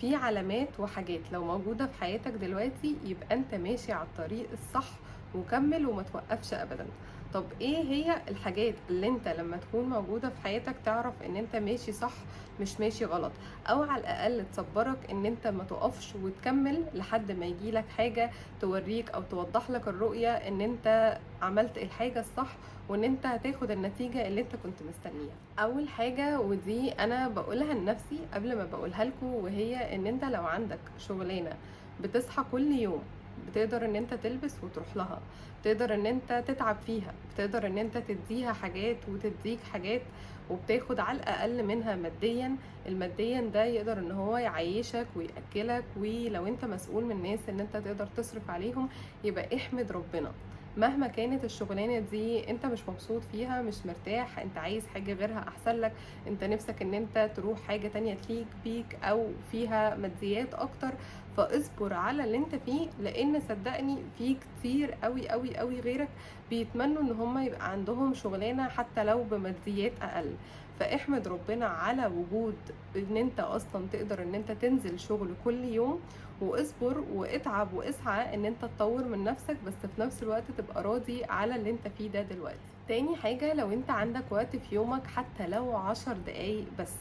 في علامات وحاجات لو موجودة في حياتك دلوقتي يبقى انت ماشي على الطريق الصح، وكمل وما توقفش ابدا. طب ايه هي الحاجات اللي انت لما تكون موجودة في حياتك تعرف ان انت ماشي صح مش ماشي غلط، او على الاقل تصبرك ان انت ما تقفش وتكمل لحد ما يجيلك حاجة توريك او توضح لك الرؤية ان انت عملت الحاجة الصح، وان انت هتاخد النتيجة اللي انت كنت مستنيها. اول حاجة ودي انا بقولها لنفسي قبل ما بقولها لكم، وهي ان انت لو عندك شغلانة بتصحى كل يوم بتقدر ان انت تلبس وتروح لها، بتقدر ان انت تتعب فيها، بتقدر ان انت تديها حاجات وتديك حاجات، وبتاخد على الاقل منها ماديا، الماديا ده يقدر ان هو يعيشك ويأكلك، ولو انت مسؤول من الناس ان انت تقدر تصرف عليهم، يبقى احمد ربنا. مهما كانت الشغلانة دي انت مش مبسوط فيها، مش مرتاح، انت عايز حاجة غيرها احسن لك، انت نفسك ان انت تروح حاجة تانية تليق بيك او فيها ماديات اكتر، فاصبر على اللي انت فيه، لان صدقني في كتير قوي قوي قوي غيرك بيتمنوا ان هم يبقى عندهم شغلانة حتى لو بماديات اقل. فاحمد ربنا على وجود ان انت اصلا تقدر ان انت تنزل شغل كل يوم، واصبر واتعب واسعى ان انت تطور من نفسك، بس في نفس الوقت تبقى راضي على اللي انت فيه ده دلوقتي. تاني حاجة، لو انت عندك وقت في يومك حتى لو 10 دقايق بس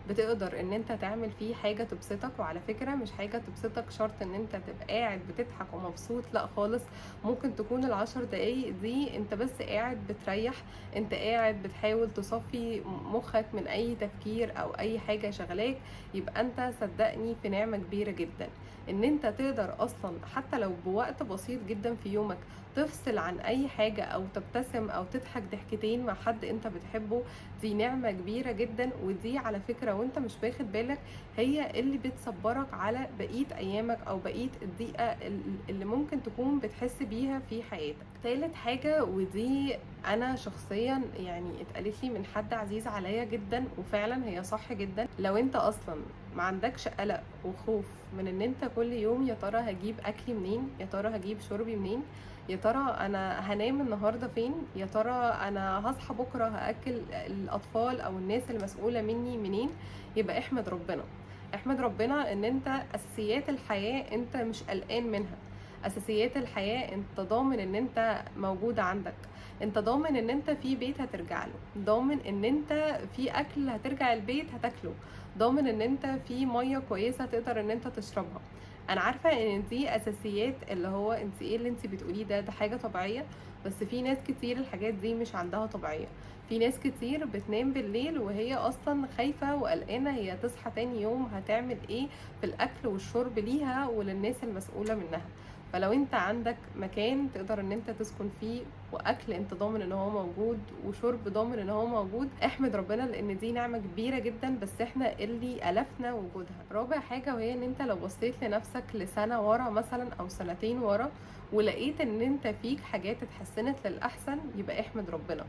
بتقدر ان انت تعمل فيه حاجة تبسطك، وعلى فكرة مش حاجة تبسطك شرط ان انت تبقى قاعد بتضحك ومبسوط، لا خالص. ممكن تكون ال10 دقايق دي انت بس قاعد بتريح، انت قاعد بتحاول تصفي مخك من اي تفكير او اي حاجة شغلاك، يبقى انت صدقني في نعمة كبيرة جدا ان انت تقدر اصلا حتى لو بوقت بسيط جدا في يومك تفصل عن اي حاجة او تبتسم او تضحك ضحكتين مع حد انت بتحبه. دي نعمة كبيرة جدا، ودي على فكرة وانت مش واخد بالك هي اللي بتصبرك على بقية ايامك او بقية الضيقة اللي ممكن تكون بتحس بيها في حياتك. تالت حاجة ودي انا شخصيا يعني اتقالت لي من حد عزيز عليا جدا، وفعلا هي صح جدا. لو انت اصلا ما عندكش قلق وخوف من ان انت كل يوم يا ترى هجيب اكلي منين، يا ترى هجيب شربي منين، يا ترى انا هنام النهارده فين، يا ترى انا هصحى بكره هاكل الاطفال او الناس المسؤوله مني منين، يبقى احمد ربنا. احمد ربنا ان انت اساسيات الحياه انت مش قلقان منها، اساسيات الحياه انت ضامن ان انت موجوده عندك، انت ضامن ان انت في بيت هترجع له، ضامن ان انت في اكل هترجع البيت هتاكله، ضامن ان انت في ميه كويسه تقدر ان انت تشربها. انا عارفه ان دي اساسيات، اللي هو انت ايه اللي انت بتقوليه ده حاجه طبيعيه، بس في ناس كتير الحاجات دي مش عندها طبيعيه. في ناس كتير بتنام بالليل وهي اصلا خايفه وقلقانه هي تصحى تاني يوم هتعمل ايه في الاكل والشرب ليها وللناس المسؤوله منها. فلو انت عندك مكان تقدر ان انت تسكن فيه، واكل انت ضامن ان هو موجود، وشرب ضامن ان هو موجود، احمد ربنا لان دي نعمة كبيرة جدا، بس احنا اللي الفنا وجودها. رابع حاجة وهي ان انت لو بصيت لنفسك لسنة ورا مثلا او سنتين ورا ولقيت ان انت فيك حاجات اتحسنت للاحسن، يبقى احمد ربنا.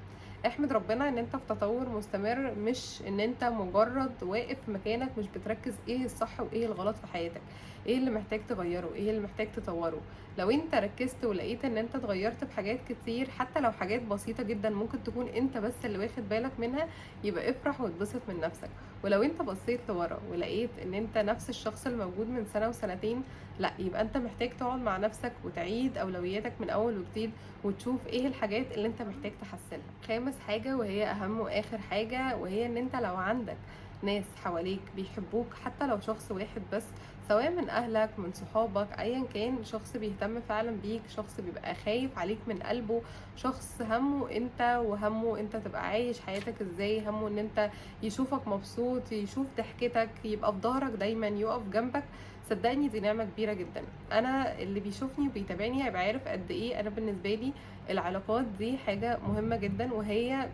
احمد ربنا ان انت في تطور مستمر، مش ان انت مجرد واقف في مكانك مش بتركز ايه الصح وايه الغلط في حياتك، ايه اللي محتاج تغيره، ايه اللي محتاج تطوره. لو انت ركزت ولقيت ان انت اتغيرت في حاجات كتير حتى لو حاجات بسيطة جدا ممكن تكون انت بس اللي واخد بالك منها، يبقى افرح واتبسط من نفسك. ولو انت بصيت لورا ولقيت ان انت نفس الشخص الموجود من سنة وسنتين، لا يبقى انت محتاج تقعد مع نفسك وتعيد اولوياتك من اول وجديد، وتشوف ايه الحاجات اللي انت محتاج تحسنها. خامس حاجة وهي اهم واخر حاجة، وهي ان انت لو عندك ناس حواليك بيحبوك حتى لو شخص واحد بس، سواء من اهلك من صحابك ايا كان، شخص بيهتم فعلا بيك، شخص بيبقى خايف عليك من قلبه، شخص همه انت وهمه انت تبقى عايش حياتك ازاي، همه ان انت يشوفك مبسوط، يشوف ضحكتك، يبقى في ظهرك دايما، يقف جنبك. صدقني دي نعمة كبيرة جدا. انا اللي بيشوفني وبيتابعني هيبقى عارف قد ايه انا بالنسبة لي العلاقات دي حاجة مهمة جدا، وهي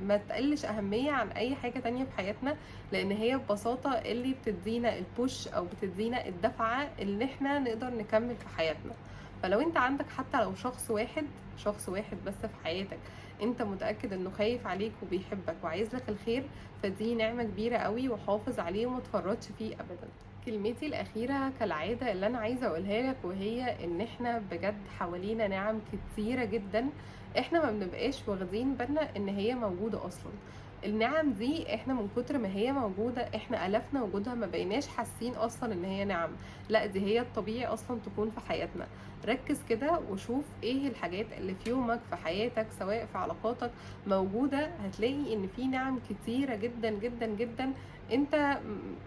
ما تقلش أهمية عن أي حاجة تانية في حياتنا، لأن هي ببساطة اللي بتدينا البوش أو بتدينا الدفعة اللي احنا نقدر نكمل في حياتنا. فلو انت عندك حتى لو شخص واحد، شخص واحد بس في حياتك انت متأكد انه خايف عليك وبيحبك وعايز لك الخير، فدي نعمة كبيرة قوي، وحافظ عليه وما تفرطش فيه أبدا. كلمتي الأخيرة كالعادة اللي أنا عايزة أقولها لك، وهي إن إحنا بجد حوالينا نعم كتيرة جدا إحنا ما بنبقاش واخدين بالنا إن هي موجودة أصلا. النعم دي إحنا من كتر ما هي موجودة إحنا ألفنا وجودها، ما بقيناش حاسين أصلًا إن هي نِعَم، لأ دي هي الطبيعي أصلًا تكون في حياتنا. ركّز كده وشوف إيه الحاجات اللي في يومك، في حياتك، سواء في علاقاتك موجودة، هتلاقي إن في نِعَم كتيرة جدًا، جدًا، جدًا أنت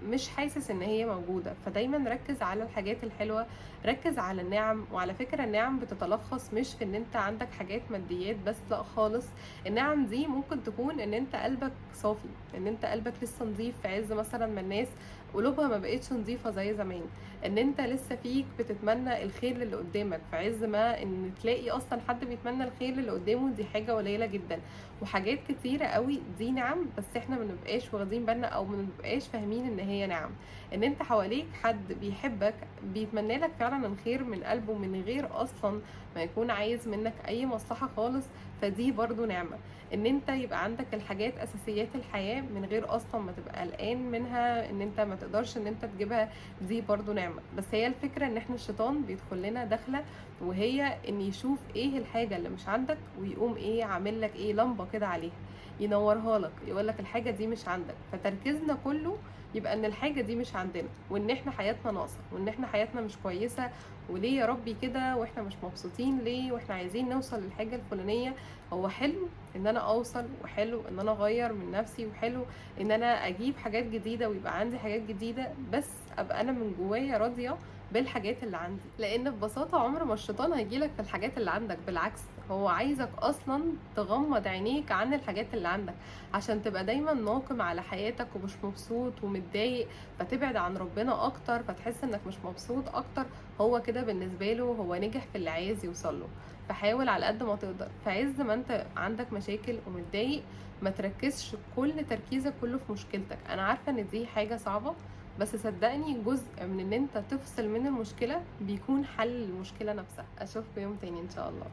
مش حاسس إن هي موجودة. فدايمًا ركّز على الحاجات الحلوة، ركّز على النِعَم. وعلى فكرة النِعَم بتتلخص مش في إن أنت عندك حاجات ماديات بس، لأ خالص. النعم دي ممكن تكون ان انت قلبك صافي، ان انت قلبك لسه نظيف في عز مثلا ما الناس قلوبها ما بقتش نظيفة زي زمان، ان انت لسه فيك بتتمنى الخير للي قدامك في عز ما ان تلاقي اصلا حد بيتمنى الخير للي قدامه، دي حاجة قليلة جدا. وحاجات كتيرة قوي دي نعم، بس احنا ما بنبقاش واخدين بالنا او ما بنبقاش فاهمين ان هي نعم. ان انت حواليك حد بيحبك بيتمنى لك فعلا الخير من قلبه من غير اصلا ما يكون عايز منك اي مصلحة خالص، فدي برضو نعمة. ان انت يبقى عندك الحاجات اساسيات الحياة من غير اصلا ما تبقى قلقان منها ان انت ما تقدرش ان انت تجيبها، دي برضو نعمة. بس هي الفكرة ان احنا الشيطان بيدخل لنا دخلة، وهي ان يشوف ايه الحاجة اللي مش عندك ويقوم ايه عامل لك ايه لمبة كده عليها، ينورها لك، يقول لك الحاجة دي مش عندك، فتركيزنا كله يبقى ان الحاجة دي مش عندنا، وان احنا حياتنا ناقصة، وان احنا حياتنا مش كويسة، وليه يا ربي كده واحنا مش مبسوطين ليه، واحنا عايزين نوصل للحاجة الفلانية. هو حلو ان انا اوصل، وحلو ان انا اغير من نفسي، وحلو ان انا اجيب حاجات جديدة ويبقى عندي حاجات جديدة، بس ابقى انا من جوايا راضية بالحاجات اللي عندي. لان ببساطة عمر ما الشيطان هيجيلك في الحاجات اللي عندك، بالعكس هو عايزك اصلا تغمض عينيك عن الحاجات اللي عندك، عشان تبقى دايما ناقم على حياتك ومش مبسوط ومتضايق، فتبعد عن ربنا اكتر، فتحس انك مش مبسوط اكتر. هو كده بالنسبة له هو نجح في اللي عايز يوصله. فحاول على قد ما تقدر في عز ما انت عندك مشاكل ومتضايق، ما تركزش كل تركيزك كله في مشكلتك. انا عارفة ان دي حاجة صعبة، بس صدقني جزء من ان انت تفصل من المشكلة بيكون حل المشكلة نفسها. اشوفكم يوم تاني ان شاء الله.